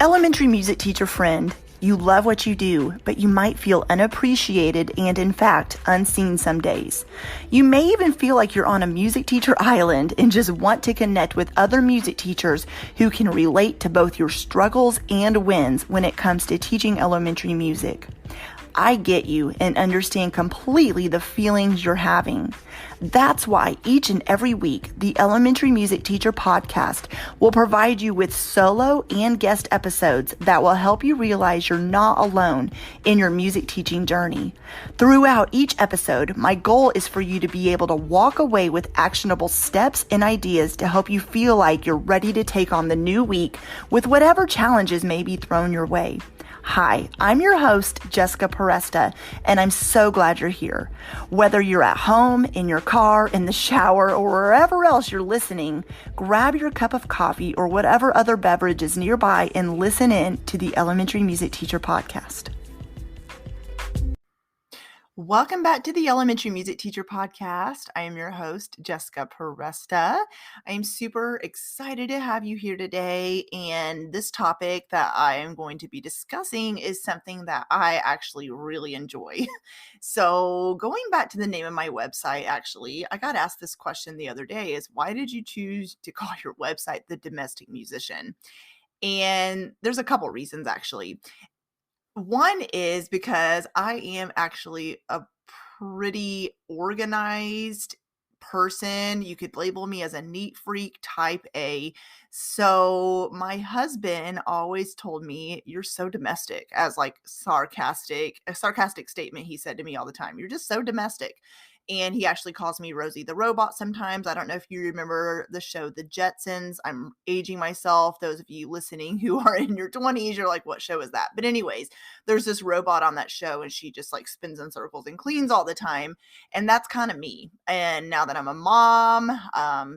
Elementary music teacher friend, you love what you do, but you might feel unappreciated and, in fact, unseen some days. You may even feel like you're on a music teacher island and just want to connect with other music teachers who can relate to both your struggles and wins when it comes to teaching elementary music. I get you and understand completely the feelings you're having. That's why each and every week, the Elementary Music Teacher Podcast will provide you with solo and guest episodes that will help you realize you're not alone in your music teaching journey. Throughout each episode, my goal is for you to be able to walk away with actionable steps and ideas to help you feel like you're ready to take on the new week with whatever challenges may be thrown your way. Hi, I'm your host, Jessica Peresta, and I'm so glad you're here. Whether you're at home, in your car, in the shower, or wherever else you're listening, grab your cup of coffee or whatever other beverage is nearby and listen in to the Elementary Music Teacher Podcast. Welcome back to the Elementary Music Teacher Podcast. I am your host, Jessica Peresta. I am super excited to have you here today. And this topic that I am going to be discussing is something that I actually really enjoy. So going back to the name of my website, actually, I got asked this question the other day is, why did you choose to call your website The Domestic Musician? And there's a couple reasons, actually. One is because I am actually a pretty organized person. You could label me as a neat freak type A. So my husband always told me, "You're so domestic," as like a sarcastic statement he said to me all the time. "You're just so domestic." And he actually calls me Rosie the Robot sometimes. I don't know if you remember the show The Jetsons. I'm aging myself. Those of you listening who are in your 20s, you're like, what show is that? But anyways, there's this robot on that show and she just like spins in circles and cleans all the time. And that's kind of me. And now that I'm a mom,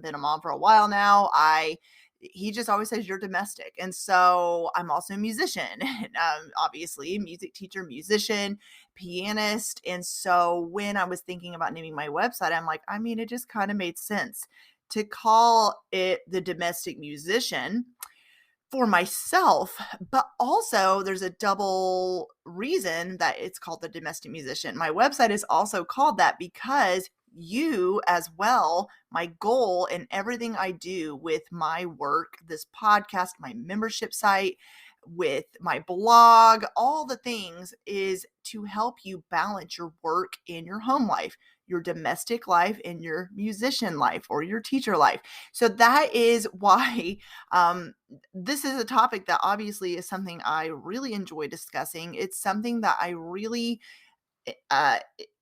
been a mom for a while now, he just always says you're domestic. And so I'm also a musician, obviously music teacher, musician, pianist. And so when I was thinking about naming my website, I'm like, it just kind of made sense to call it The Domestic Musician for myself, but also there's a double reason that it's called The Domestic Musician. My website is also called that because you as well, my goal in everything I do with my work, this podcast, my membership site, with my blog, all the things is to help you balance your work in your home life, your domestic life, and your musician life or your teacher life. So that is why this is a topic that obviously is something I really enjoy discussing. It's something that I really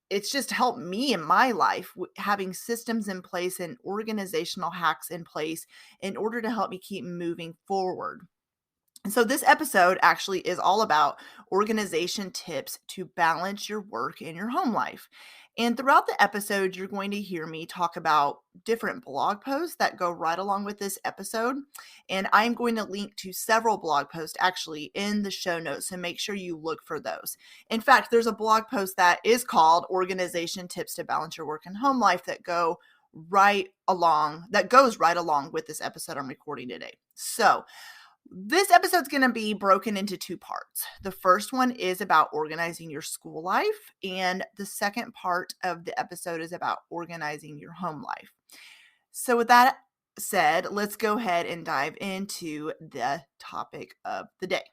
it's just helped me in my life having systems in place and organizational hacks in place in order to help me keep moving forward. And so this episode actually is all about organization tips to balance your work and your home life. And throughout the episode, you're going to hear me talk about different blog posts that go right along with this episode. And I'm going to link to several blog posts actually in the show notes. So make sure you look for those. In fact, there's a blog post that is called Organization Tips to Balance Your Work and Home Life that goes right along with this episode I'm recording today. So this episode's going to be broken into two parts. The first one is about organizing your school life, and the second part of the episode is about organizing your home life. So with that said, let's go ahead and dive into the topic of the day.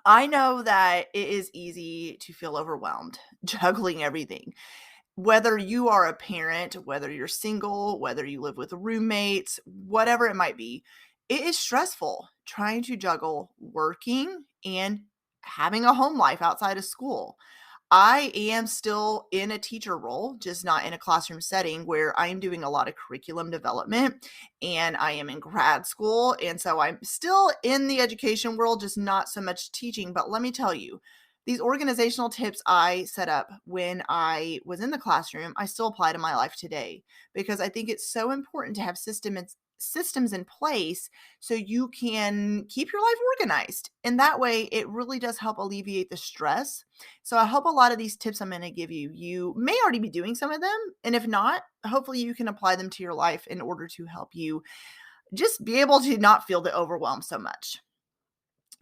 I know that it is easy to feel overwhelmed juggling everything. Whether you are a parent, whether you're single, whether you live with roommates, whatever it might be, it is stressful trying to juggle working and having a home life outside of school. I am still in a teacher role, just not in a classroom setting where I am doing a lot of curriculum development and I am in grad school. And so I'm still in the education world, just not so much teaching. But let me tell you, these organizational tips I set up when I was in the classroom, I still apply to my life today because I think it's so important to have systems in place so you can keep your life organized. And that way, it really does help alleviate the stress. So I hope a lot of these tips I'm going to give you, you may already be doing some of them. And if not, hopefully you can apply them to your life in order to help you just be able to not feel the overwhelm so much.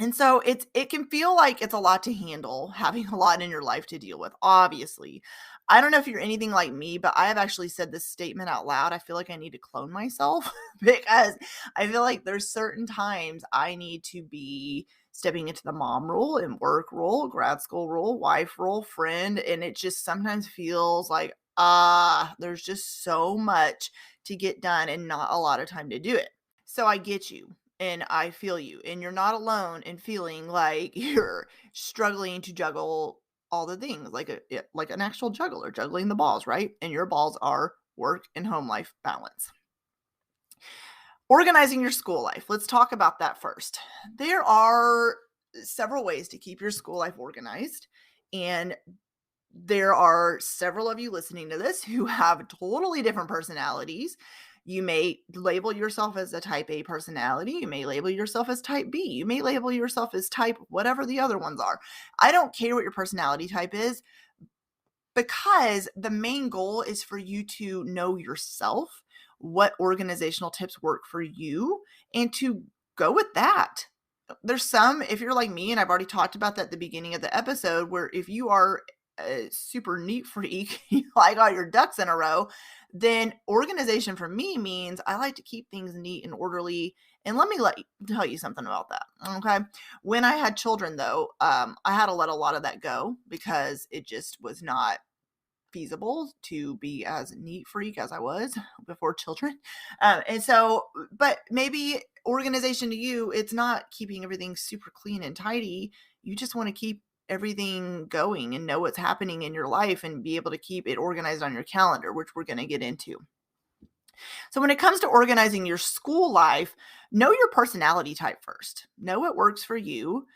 And so it can feel like it's a lot to handle, having a lot in your life to deal with, obviously. I don't know if you're anything like me, but I have actually said this statement out loud. I feel like I need to clone myself because I feel like there's certain times I need to be stepping into the mom role and work role, grad school role, wife role, friend, and it just sometimes feels like there's just so much to get done and not a lot of time to do it. So I get you and I feel you, and you're not alone in feeling like you're struggling to juggle all the things like an actual juggler juggling the balls, right? And your balls are work and home life balance. Organizing your school life. Let's talk about that first. There are several ways to keep your school life organized, and there are several of you listening to this who have totally different personalities. You may label yourself as a type A personality. You may label yourself as type B. You may label yourself as type whatever the other ones are. I don't care what your personality type is because the main goal is for you to know yourself, what organizational tips work for you, and to go with that. There's some, if you're like me, and I've already talked about that at the beginning of the episode, where if you are a super neat freak, you like all your ducks in a row, then organization for me means I like to keep things neat and orderly. And let me tell you something about that. Okay. When I had children, though, I had to let a lot of that go because it just was not feasible to be as neat freak as I was before children. And so, but maybe organization to you, it's not keeping everything super clean and tidy. You just want to keep everything going and know what's happening in your life and be able to keep it organized on your calendar, which we're going to get into. So, when it comes to organizing your school life, know your personality type first. Know what works for you,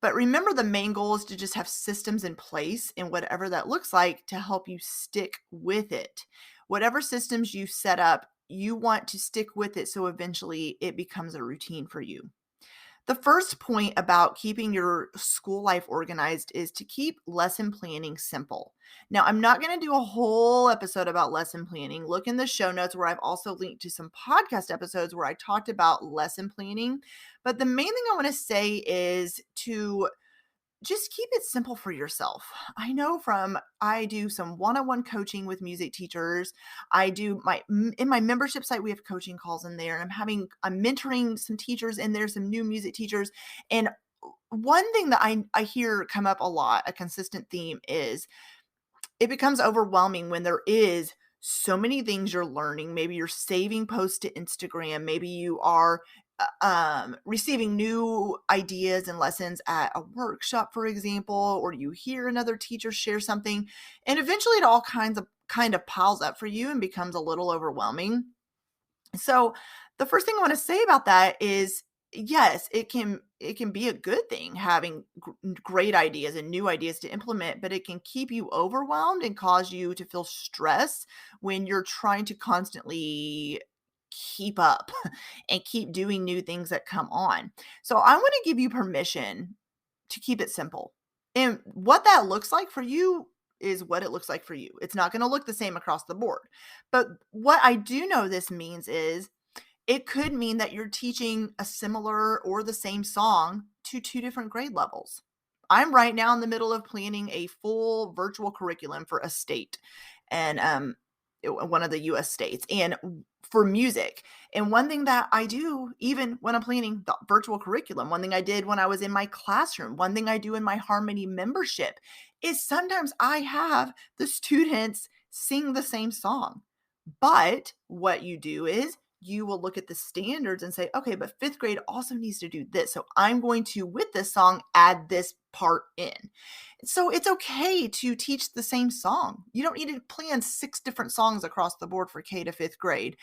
but remember, the main goal is to just have systems in place and whatever that looks like to help you stick with it. Whatever systems you set up, you want to stick with it so eventually it becomes a routine for you. The first point about keeping your school life organized is to keep lesson planning simple. Now, I'm not going to do a whole episode about lesson planning. Look in the show notes where I've also linked to some podcast episodes where I talked about lesson planning. But the main thing I want to say is to just keep it simple for yourself. I do some one-on-one coaching with music teachers. I do in my membership site, we have coaching calls in there, and I'm mentoring some teachers in there, some new music teachers. And one thing that I hear come up a lot, a consistent theme, is it becomes overwhelming when there is so many things you're learning. Maybe you're saving posts to Instagram. Maybe you are receiving new ideas and lessons at a workshop, for example, or you hear another teacher share something, and eventually it all kind of piles up for you and becomes a little overwhelming. So the first thing I want to say about that is yes, it can be a good thing having great ideas and new ideas to implement, but it can keep you overwhelmed and cause you to feel stress when you're trying to constantly keep up and keep doing new things that come on. So I want to give you permission to keep it simple. And what that looks like for you is what it looks like for you. It's not going to look the same across the board. But what I do know this means is it could mean that you're teaching a similar or the same song to two different grade levels. I'm right now in the middle of planning a full virtual curriculum for a state and one of the US states and for music. And one thing that I do, even when I'm planning the virtual curriculum, one thing I did when I was in my classroom, one thing I do in my Harmony membership is sometimes I have the students sing the same song. But what you do is you will look at the standards and say, okay, but fifth grade also needs to do this. So I'm going to, with this song, add this part in. So it's okay to teach the same song. You don't need to plan 6 different songs across the board for K to fifth grade.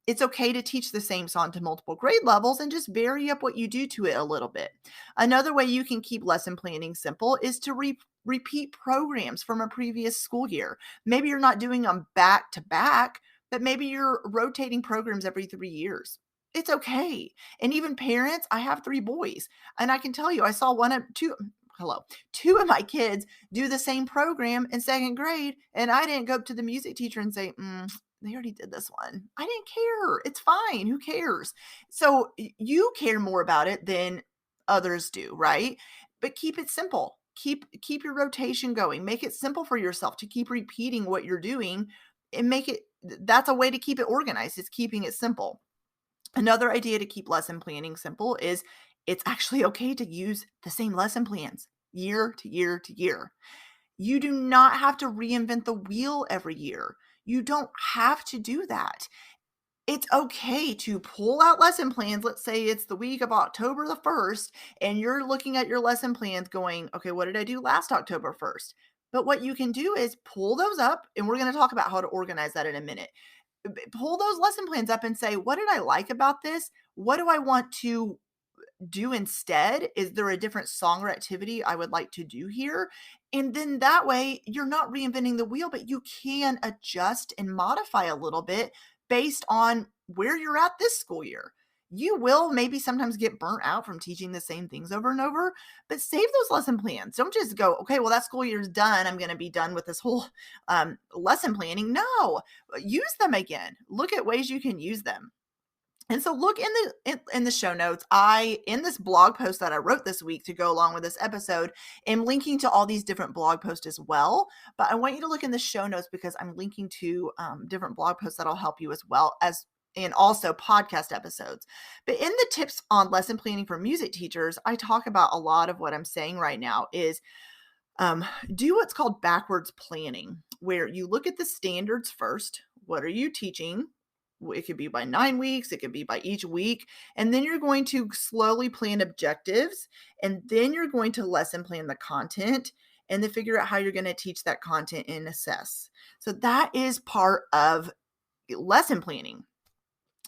It's okay to teach the same song to multiple grade levels and just vary up what you do to it a little bit. Another way you can keep lesson planning simple is to repeat programs from a previous school year. Maybe you're not doing them back to back, but maybe you're rotating programs every 3 years. It's okay. And even parents, I have 3 boys, and I can tell you, I saw two of my kids do the same program in 2nd grade, and I didn't go up to the music teacher and say, they already did this one. I didn't care. It's fine. Who cares? So you care more about it than others do, right? But keep it simple. Keep your rotation going. Make it simple for yourself to keep repeating what you're doing and make it that's a way to keep it organized. It's keeping it simple. Another idea to keep lesson planning simple is it's actually okay to use the same lesson plans year to year to year. You do not have to reinvent the wheel every year. You don't have to do that. It's okay to pull out lesson plans. Let's say it's the week of October the 1st, and you're looking at your lesson plans going, okay, what did I do last October 1st? But what you can do is pull those up, and we're going to talk about how to organize that in a minute. Pull those lesson plans up and say, what did I like about this? What do I want to do instead? Is there a different song or activity I would like to do here? And then that way you're not reinventing the wheel, but you can adjust and modify a little bit based on where you're at this school year. You will maybe sometimes get burnt out from teaching the same things over and over, but save those lesson plans. Don't just go, okay, well, that school year's done. I'm going to be done with this whole lesson planning. No, use them again. Look at ways you can use them. And so look in the show notes. In this blog post that I wrote this week to go along with this episode, am linking to all these different blog posts as well. But I want you to look in the show notes because I'm linking to different blog posts that'll help you as well as and also podcast episodes. But in the tips on lesson planning for music teachers, I talk about a lot of what I'm saying right now is do what's called backwards planning, where you look at the standards first. What are you teaching? It could be by 9 weeks, it could be by each week. And then you're going to slowly plan objectives. And then you're going to lesson plan the content and then figure out how you're going to teach that content and assess. So that is part of lesson planning,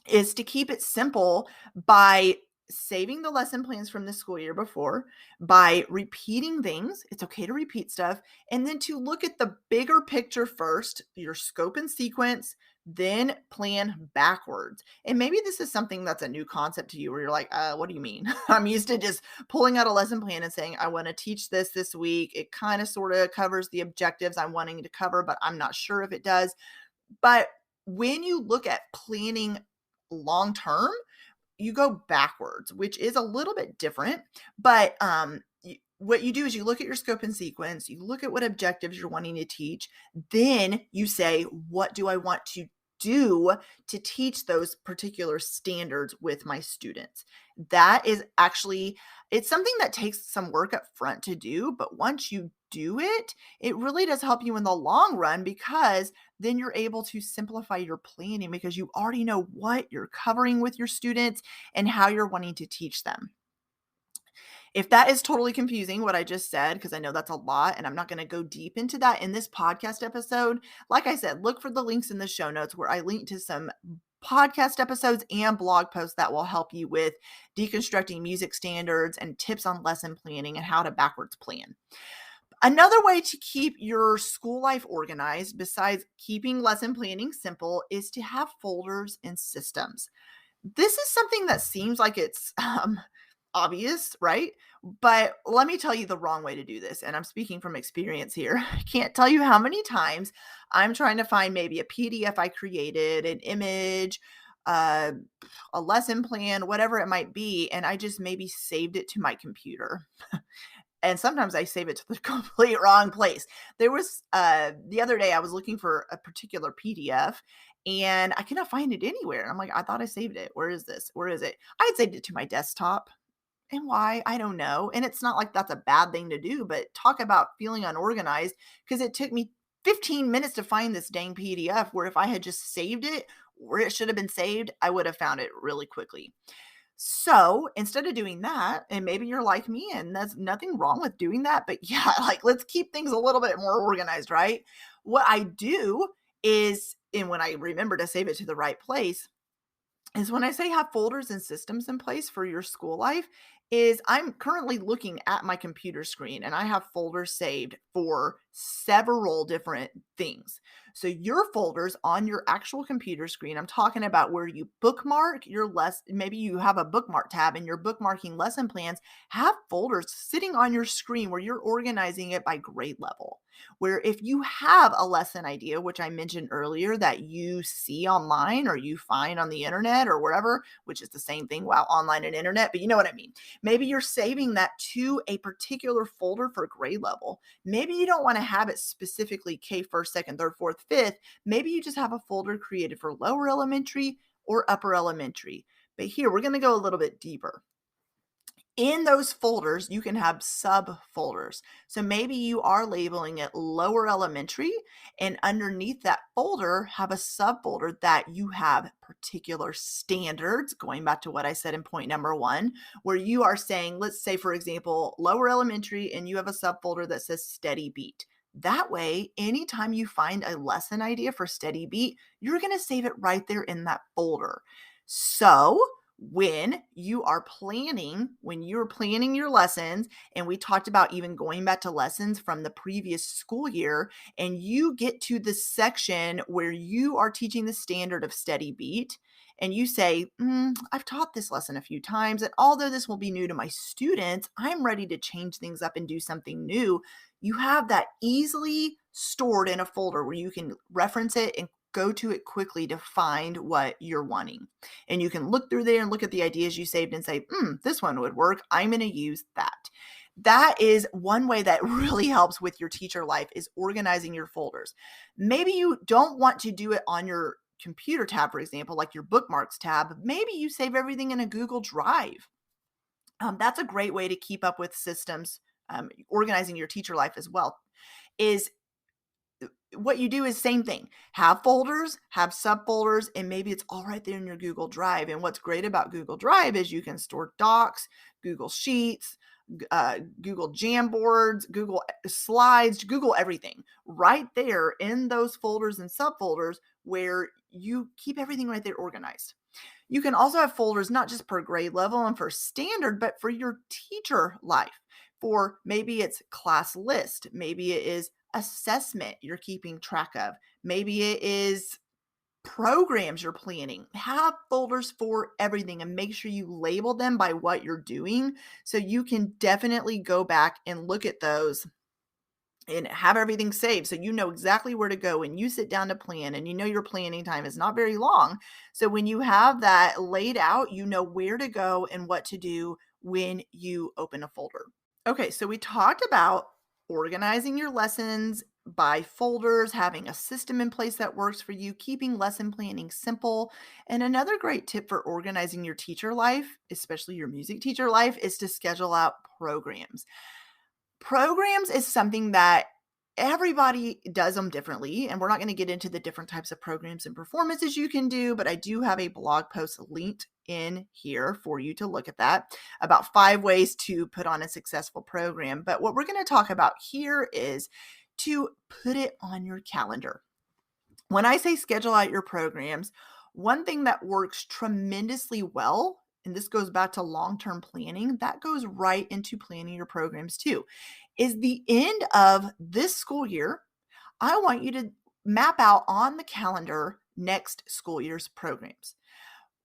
is to keep it simple by saving the lesson plans from the school year before, by repeating things. It's okay to repeat stuff. And then to look at the bigger picture first, your scope and sequence, then plan backwards. And maybe this is something that's a new concept to you where you're like, what do you mean? I'm used to just pulling out a lesson plan and saying, I want to teach this week. It kind of sort of covers the objectives I'm wanting to cover, but I'm not sure if it does. But when you look at planning long term, you go backwards, which is a little bit different. But what you do is you look at your scope and sequence, you look at what objectives you're wanting to teach, then you say, what do I want to do to teach those particular standards with my students? That is actually, it's something that takes some work up front to do, but once you do it, it really does help you in the long run because then you're able to simplify your planning because you already know what you're covering with your students and how you're wanting to teach them. If that is totally confusing, what I just said, because I know that's a lot and I'm not going to go deep into that in this podcast episode, like I said, look for the links in the show notes where I link to some podcast episodes and blog posts that will help you with deconstructing music standards and tips on lesson planning and how to backwards plan. Another way to keep your school life organized, besides keeping lesson planning simple, is to have folders and systems. This is something that seems like it's obvious, right? But let me tell you the wrong way to do this. And I'm speaking from experience here. I can't tell you how many times I'm trying to find maybe a PDF I created, an image, uh, a lesson plan, whatever it might be. And I just maybe saved it to my computer. And sometimes I save it to the complete wrong place. There was the other day I was looking for a particular PDF and I cannot find it anywhere. I'm like, I thought I saved it. Where is this? Where is it? I had saved it to my desktop. And why? I don't know. And it's not like that's a bad thing to do, but talk about feeling unorganized because it took me 15 minutes to find this dang PDF where if I had just saved it where it should have been saved, I would have found it really quickly. So instead of doing that, and maybe you're like me and there's nothing wrong with doing that, but yeah, like let's keep things a little bit more organized, right? What I do is, and when I remember to save it to the right place, is when I say have folders and systems in place for your school life, is I'm currently looking at my computer screen and I have folders saved for several different things. So your folders on your actual computer screen, I'm talking about where you bookmark your maybe you have a bookmark tab and you're bookmarking lesson plans, have folders sitting on your screen where you're organizing it by grade level. Where if you have a lesson idea, which I mentioned earlier, that you see online or you find on the internet or wherever, which is the same thing, wow, online and internet, but you know what I mean. Maybe you're saving that to a particular folder for grade level. Maybe you don't want to have it specifically K first, second, third, fourth, fifth. Maybe you just have a folder created for lower elementary or upper elementary. But here, we're going to go a little bit deeper. In those folders, you can have subfolders. So maybe you are labeling it lower elementary, and underneath that folder, have a subfolder that you have particular standards, going back to what I said in point number 1, where you are saying, let's say, for example, lower elementary, and you have a subfolder that says steady beat. That way, anytime you find a lesson idea for steady beat, you're going to save it right there in that folder. So when you're planning your lessons, and we talked about even going back to lessons from the previous school year, and you get to the section where you are teaching the standard of steady beat, and you say, I've taught this lesson a few times, and although this will be new to my students, I'm ready to change things up and do something new. You have that easily stored in a folder where you can reference it and go to it quickly to find what you're wanting. And you can look through there and look at the ideas you saved and say, this one would work. I'm going to use that. That is one way that really helps with your teacher life, is organizing your folders. Maybe you don't want to do it on your computer tab, for example, like your bookmarks tab. Maybe you save everything in a Google Drive. That's a great way to keep up with systems, organizing your teacher life as well. Is what you do is same thing. Have folders, have subfolders, and maybe it's all right there in your Google Drive. And what's great about Google Drive is you can store docs, Google Sheets, Google Jamboards, Google Slides, Google everything right there in those folders and subfolders where you keep everything right there organized. You can also have folders not just per grade level and for standard, but for your teacher life. For maybe it's class list, maybe it is assessment you're keeping track of, maybe it is programs you're planning. Have folders for everything and make sure you label them by what you're doing so you can definitely go back and look at those and have everything saved so you know exactly where to go when you sit down to plan, and you know your planning time is not very long. So when you have that laid out, you know where to go and what to do when you open a folder. Okay, so we talked about organizing your lessons by folders, having a system in place that works for you, keeping lesson planning simple. And another great tip for organizing your teacher life, especially your music teacher life, is to schedule out programs. Programs is something that everybody does them differently, and we're not going to get into the different types of programs and performances you can do, but I do have a blog post linked in here for you to look at that, about 5 ways to put on a successful program. But what we're going to talk about here is to put it on your calendar. When I say schedule out your programs, one thing that works tremendously well, and this goes back to long-term planning, that goes right into planning your programs too, is the end of this school year. I want you to map out on the calendar next school year's programs,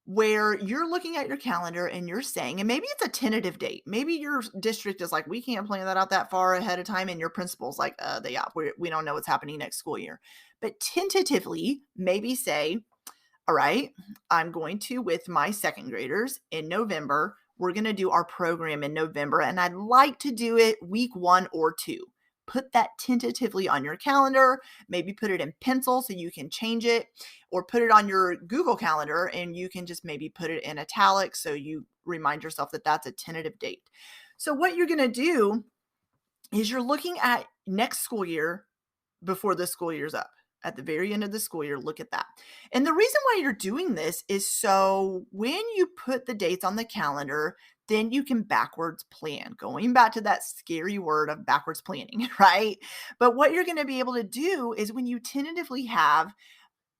where you're looking at your calendar and you're saying, and maybe it's a tentative date. Maybe your district is like, we can't plan that out that far ahead of time. And your principal's like, we don't know what's happening next school year. But tentatively, maybe say, all right, I'm going to, with my second graders in November, we're going to do our program in November, and I'd like to do it week 1 or 2. Put that tentatively on your calendar, maybe put it in pencil so you can change it, or put it on your Google Calendar and you can just maybe put it in italics so you remind yourself that that's a tentative date. So what you're going to do is you're looking at next school year before the school year's up. At the very end of the school year, look at that. And the reason why you're doing this is so when you put the dates on the calendar, then you can backwards plan, going back to that scary word of backwards planning, right? But what you're going to be able to do is when you tentatively have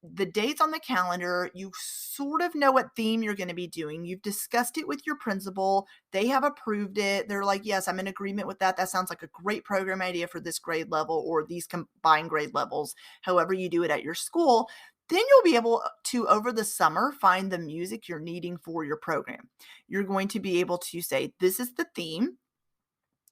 the dates on the calendar, you sort of know what theme you're going to be doing. You've discussed it with your principal. They have approved it. They're like, yes, I'm in agreement with that. That sounds like a great program idea for this grade level or these combined grade levels, however you do it at your school. Then you'll be able to, over the summer, find the music you're needing for your program. You're going to be able to say, this is the theme.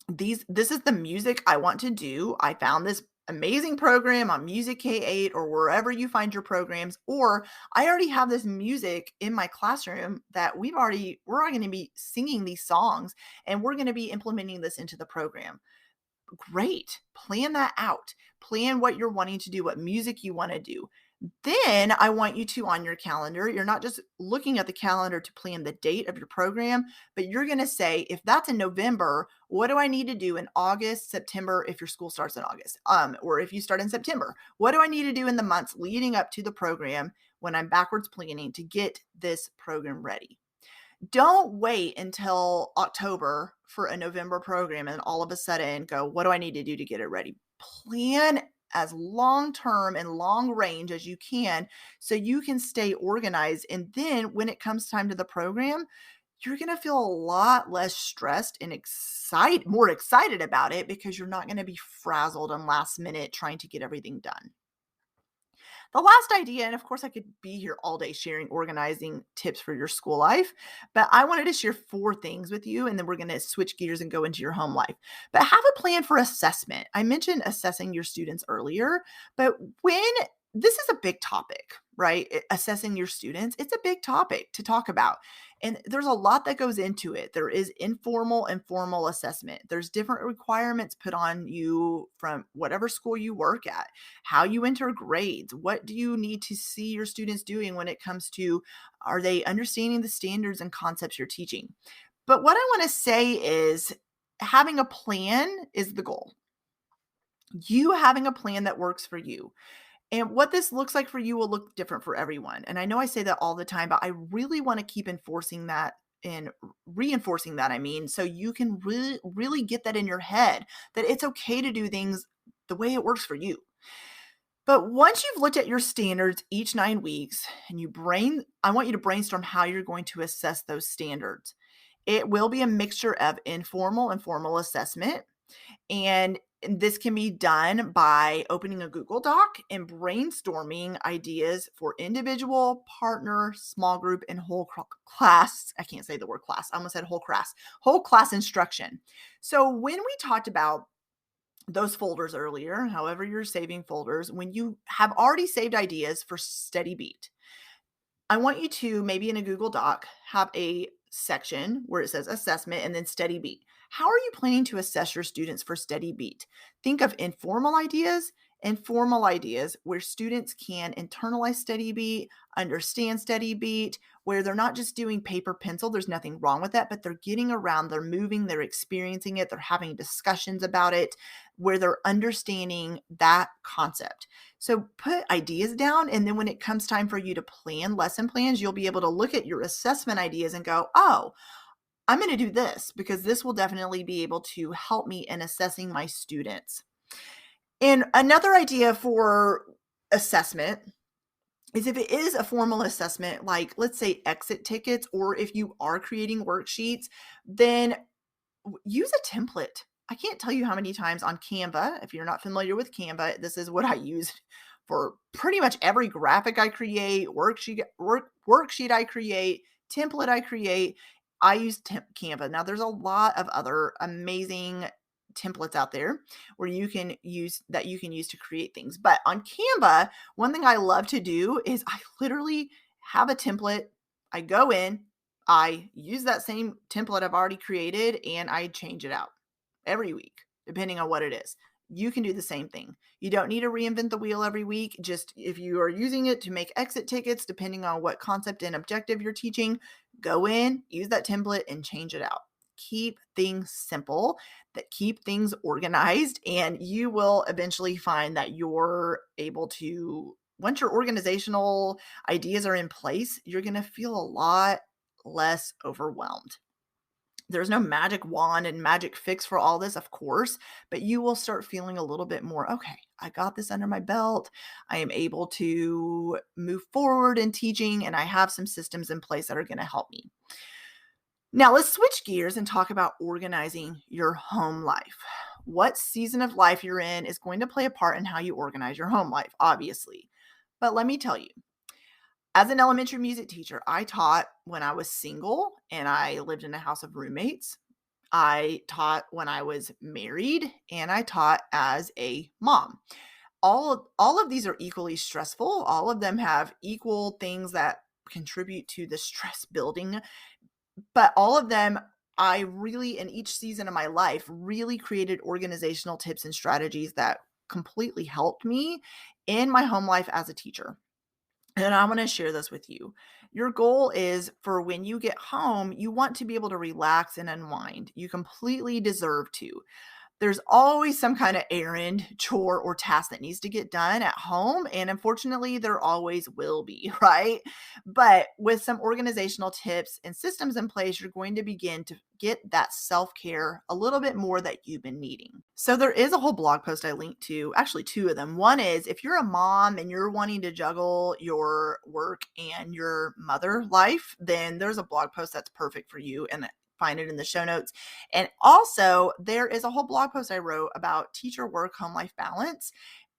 This is the music I want to do. I found this amazing program on Music K8 or wherever you find your programs, or I already have this music in my classroom that we're already going to be singing these songs and we're going to be implementing this into the program. Great. Plan that out. Plan what you're wanting to do, what music you want to do. Then I want you to, on your calendar, you're not just looking at the calendar to plan the date of your program, but you're going to say, if that's in November, what do I need to do in August, September, if your school starts in August, or if you start in September, what do I need to do in the months leading up to the program when I'm backwards planning to get this program ready? Don't wait until October for a November program and all of a sudden go, what do I need to do to get it ready? Plan as long term and long range as you can so you can stay organized. And then when it comes time to the program, you're going to feel a lot less stressed and more excited about it because you're not going to be frazzled and last minute trying to get everything done. The last idea, and of course, I could be here all day sharing organizing tips for your school life, but I wanted to share 4 things with you, and then we're going to switch gears and go into your home life. But have a plan for assessment. I mentioned assessing your students earlier, but when this is a big topic, right? Assessing your students, it's a big topic to talk about. And there's a lot that goes into it. There is informal and formal assessment. There's different requirements put on you from whatever school you work at, how you enter grades, what do you need to see your students doing when it comes to, are they understanding the standards and concepts you're teaching? But what I want to say is having a plan is the goal. You having a plan that works for you. And what this looks like for you will look different for everyone. And I know I say that all the time, but I really want to keep enforcing that and reinforcing that. I mean, so you can really get that in your head that it's okay to do things the way it works for you. But once you've looked at your standards each 9 weeks and I want you to brainstorm how you're going to assess those standards. It will be a mixture of informal and formal assessment. And this can be done by opening a Google Doc and brainstorming ideas for individual, partner, small group, and whole class. I can't say the word class. I almost said whole class instruction. So when we talked about those folders earlier, however you're saving folders, when you have already saved ideas for Steady Beat, I want you to, maybe in a Google Doc, have a section where it says assessment and then Steady Beat. How are you planning to assess your students for Steady Beat? Think of informal ideas and formal ideas where students can internalize Steady Beat, understand Steady Beat, where they're not just doing paper pencil. There's nothing wrong with that, but they're getting around, they're moving, they're experiencing it, they're having discussions about it, where they're understanding that concept. So put ideas down, and then when it comes time for you to plan lesson plans, you'll be able to look at your assessment ideas and go, oh, I'm going to do this because this will definitely be able to help me in assessing my students. And another idea for assessment is if it is a formal assessment, like let's say exit tickets, or if you are creating worksheets, then use a template. I can't tell you how many times on Canva, if you're not familiar with Canva, this is what I use for pretty much every graphic I create, worksheet I create, template I create. I use Canva. Now, there's a lot of other amazing templates out there where you can use to create things. But on Canva, one thing I love to do is I literally have a template. I go in, I use that same template I've already created, and I change it out every week, depending on what it is. You can do the same thing. You don't need to reinvent the wheel every week. Just if you are using it to make exit tickets, depending on what concept and objective you're teaching, go in, use that template, and change it out. Keep things simple, that keep things organized, and you will eventually find that you're able to, once your organizational ideas are in place, you're going to feel a lot less overwhelmed. There's no magic wand and magic fix for all this, of course, but you will start feeling a little bit more, okay, I got this under my belt. I am able to move forward in teaching, and I have some systems in place that are going to help me. Now, let's switch gears and talk about organizing your home life. What season of life you're in is going to play a part in how you organize your home life, obviously. But let me tell you, as an elementary music teacher, I taught when I was single and I lived in a house of roommates. I taught when I was married, and I taught as a mom. All of these are equally stressful. All of them have equal things that contribute to the stress building, but all of them, I really, in each season of my life, really created organizational tips and strategies that completely helped me in my home life as a teacher. And I want to share this with you. Your goal is for when you get home, you want to be able to relax and unwind. You completely deserve to. There's always some kind of errand, chore, or task that needs to get done at home. And unfortunately, there always will be, right? But with some organizational tips and systems in place, you're going to begin to get that self care a little bit more that you've been needing. So, there is a whole blog post I linked to, actually, two of them. One is if you're a mom and you're wanting to juggle your work and your mother life, then there's a blog post that's perfect for you. And find it in the show notes. And also, there is a whole blog post I wrote about teacher work home life balance.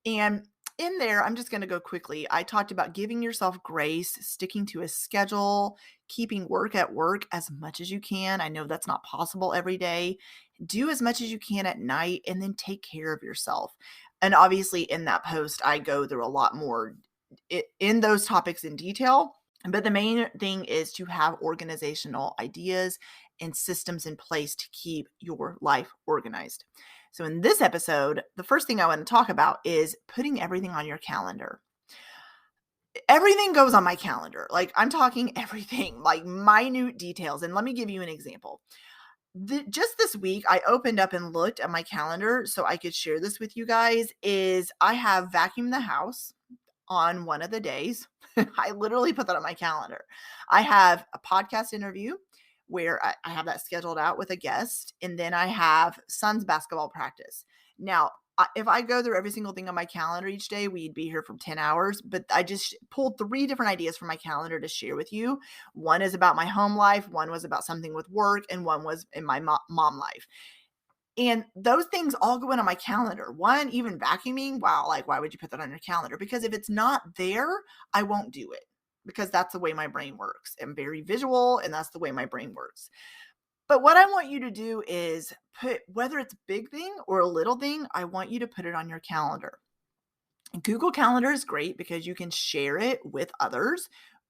And in there, I'm just going to go quickly. I talked about giving yourself grace, sticking to a schedule, keeping work at work as much as you can. I know that's not possible every day. Do as much as you can at night, and then take care of yourself. And obviously, in that post, I go through a lot more in those topics in detail. But the main thing is to have organizational ideas and systems in place to keep your life organized. So, in this episode, the first thing I want to talk about is putting everything on your calendar. Everything goes on my calendar. Like, I'm talking everything, like minute details. And let me give you an example. Just this week, I opened up and looked at my calendar so I could share this with you guys. Is I have vacuumed the house on one of the days. I literally put that on my calendar. I have a podcast interview where I have that scheduled out with a guest, and then I have son's basketball practice. Now, if I go through every single thing on my calendar each day, we'd be here for 10 hours, but I just pulled 3 different ideas from my calendar to share with you. One is about my home life, one was about something with work, and one was in my mom life. And those things all go in on my calendar. One, even vacuuming, wow, like, why would you put that on your calendar? Because if it's not there, I won't do it, because that's the way my brain works. I'm very visual, and that's the way my brain works. But what I want you to do is put, whether it's a big thing or a little thing, I want you to put it on your calendar. Google Calendar is great because you can share it with others.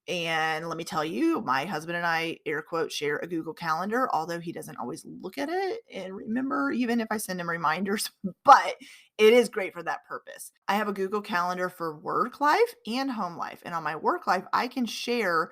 And let me tell you, my husband and I, air quote, share a Google Calendar, although he doesn't always look at it and remember, even if I send him reminders, but it is great for that purpose. I have a Google Calendar for work life and home life. And on my work life, I can share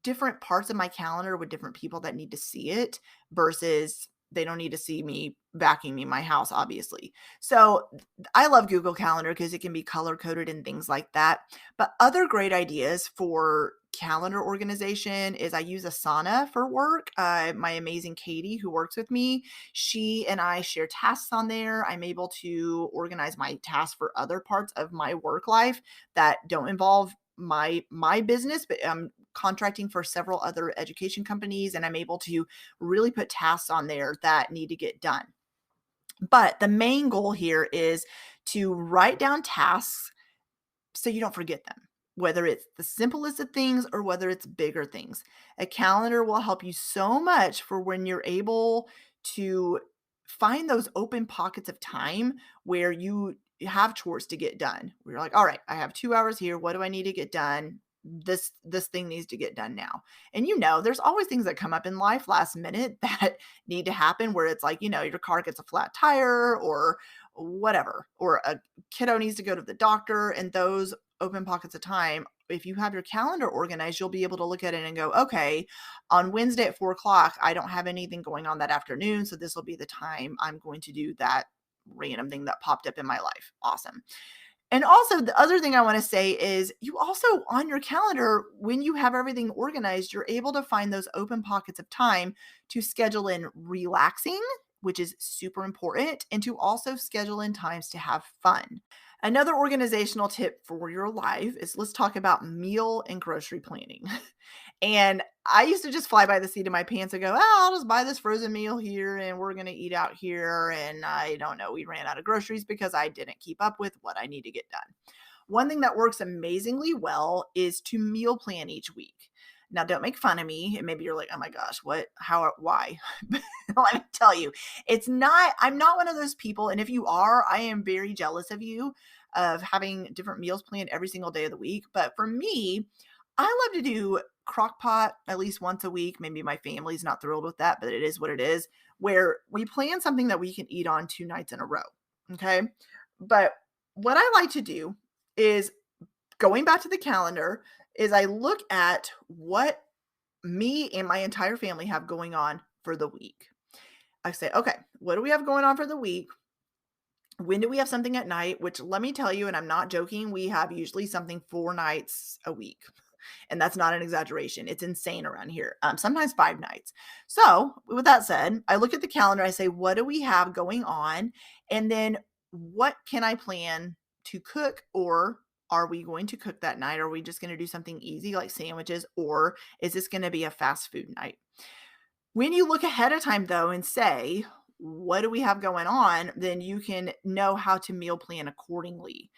different parts of my calendar with different people that need to see it versus they don't need to see me vacuuming my house, obviously. So I love Google Calendar because it can be color coded and things like that. But other great ideas for calendar organization is I use Asana for work. My amazing Katie, who works with me, she and I share tasks on there. I'm able to organize my tasks for other parts of my work life that don't involve my business, but I'm contracting for several other education companies, and I'm able to really put tasks on there that need to get done. But the main goal here is to write down tasks so you don't forget them, whether it's the simplest of things or whether it's bigger things. A calendar will help you so much for when you're able to find those open pockets of time where you have chores to get done. We're like, all right, I have 2 hours here. What do I need to get done? This thing needs to get done now. And there's always things that come up in life last minute that need to happen, where it's like, your car gets a flat tire or whatever, or a kiddo needs to go to the doctor. And those open pockets of time, if you have your calendar organized, you'll be able to look at it and go, okay, on Wednesday at 4 o'clock, I don't have anything going on that afternoon. So this will be the time I'm going to do that random thing that popped up in my life. Awesome. And also, the other thing I want to say is you also on your calendar, when you have everything organized, you're able to find those open pockets of time to schedule in relaxing, which is super important, and to also schedule in times to have fun. Another organizational tip for your life is let's talk about meal and grocery planning. And I used to just fly by the seat of my pants and go, oh, I'll just buy this frozen meal here and we're going to eat out here. And I don't know, we ran out of groceries because I didn't keep up with what I need to get done. One thing that works amazingly well is to meal plan each week. Now, don't make fun of me. And maybe you're like, oh my gosh, what, how, why? Let me tell you, I'm not one of those people. And if you are, I am very jealous of you of having different meals planned every single day of the week. But for me, I love to do crock pot at least once a week. Maybe my family's not thrilled with that, but it is what it is, where we plan something that we can eat on 2 nights in a row. Okay. But what I like to do is going back to the calendar is I look at what me and my entire family have going on for the week. I say, okay, what do we have going on for the week? When do we have something at night? Which let me tell you, and I'm not joking, we have usually something 4 nights a week. And that's not an exaggeration. It's insane around here. Sometimes 5 nights. So with that said, I look at the calendar. I say, what do we have going on? And then what can I plan to cook, or are we going to cook that night? Are we just going to do something easy like sandwiches, or is this going to be a fast food night? When you look ahead of time though and say, what do we have going on? Then you can know how to meal plan accordingly.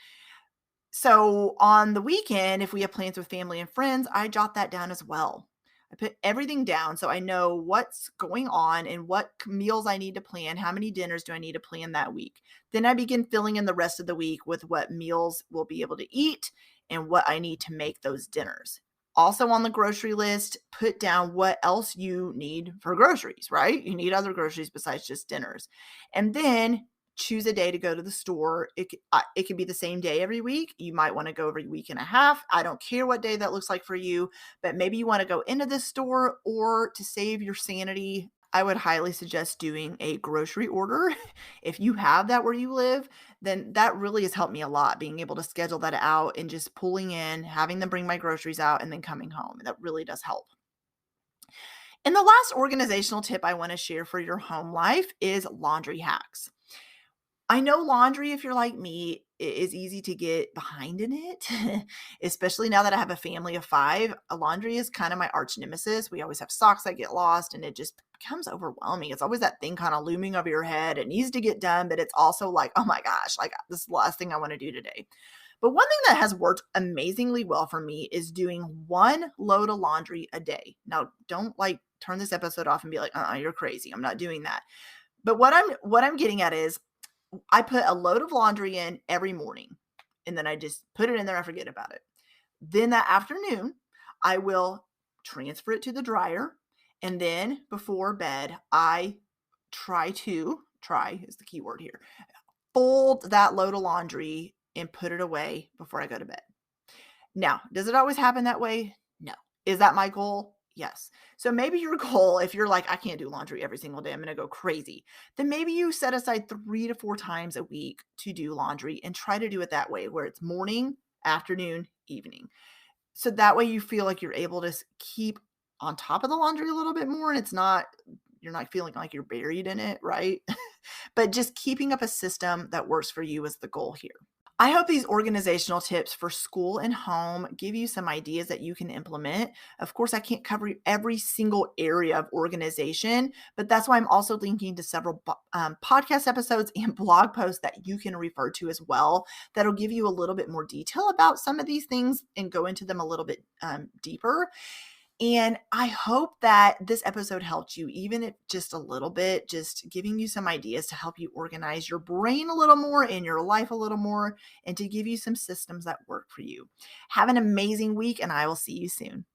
So on the weekend, if we have plans with family and friends, I jot that down as well. I put everything down so I know what's going on and what meals I need to plan. How many dinners do I need to plan that week? Then I begin filling in the rest of the week with what meals we'll be able to eat and what I need to make those dinners. Also on the grocery list, put down what else you need for groceries, right? You need other groceries besides just dinners. And then choose a day to go to the store. It could be the same day every week. You might want to go every week and a half. I don't care what day that looks like for you, but maybe you want to go into this store, or to save your sanity, I would highly suggest doing a grocery order. If you have that where you live, then that really has helped me a lot, being able to schedule that out and just pulling in, having them bring my groceries out and then coming home. That really does help. And the last organizational tip I want to share for your home life is laundry hacks. I know laundry, if you're like me, is easy to get behind in it, especially now that I have a family of 5. Laundry is kind of my arch nemesis. We always have socks that get lost, and it just becomes overwhelming. It's always that thing kind of looming over your head. It needs to get done, but it's also like, oh my gosh, like this is the last thing I want to do today. But one thing that has worked amazingly well for me is doing 1 load of laundry a day. Now, don't like turn this episode off and be like, you're crazy. I'm not doing that. But what I'm getting at is I put a load of laundry in every morning, and then I just put it in there. I forget about it. Then that afternoon, I will transfer it to the dryer. And then before bed, I try is the key word here, fold that load of laundry and put it away before I go to bed. Now, does it always happen that way? No. Is that my goal? Yes. So maybe your goal, if you're like, I can't do laundry every single day, I'm going to go crazy, then maybe you set aside 3 to 4 times a week to do laundry and try to do it that way, where it's morning, afternoon, evening. So that way you feel like you're able to keep on top of the laundry a little bit more, and you're not feeling like you're buried in it, right? But just keeping up a system that works for you is the goal here. I hope these organizational tips for school and home give you some ideas that you can implement. Of course, I can't cover every single area of organization, but that's why I'm also linking to several podcast episodes and blog posts that you can refer to as well. That'll give you a little bit more detail about some of these things and go into them a little bit deeper. And I hope that this episode helped you, even if just a little bit, just giving you some ideas to help you organize your brain a little more and your life a little more, and to give you some systems that work for you. Have an amazing week, and I will see you soon.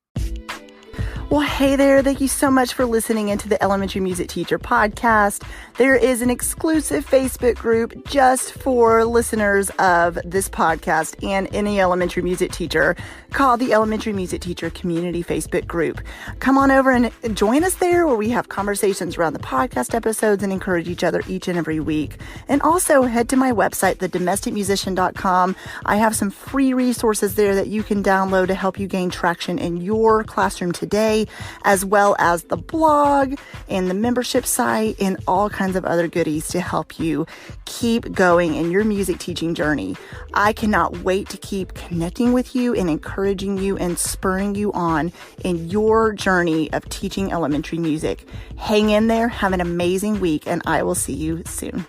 Well, hey there. Thank you so much for listening into the Elementary Music Teacher Podcast. There is an exclusive Facebook group just for listeners of this podcast and any elementary music teacher called the Elementary Music Teacher Community Facebook group. Come on over and join us there where we have conversations around the podcast episodes and encourage each other each and every week. And also head to my website, thedomesticmusician.com. I have some free resources there that you can download to help you gain traction in your classroom today, as well as the blog and the membership site and all kinds of other goodies to help you keep going in your music teaching journey. I cannot wait to keep connecting with you and encouraging you and spurring you on in your journey of teaching elementary music. Hang in there, have an amazing week, and I will see you soon.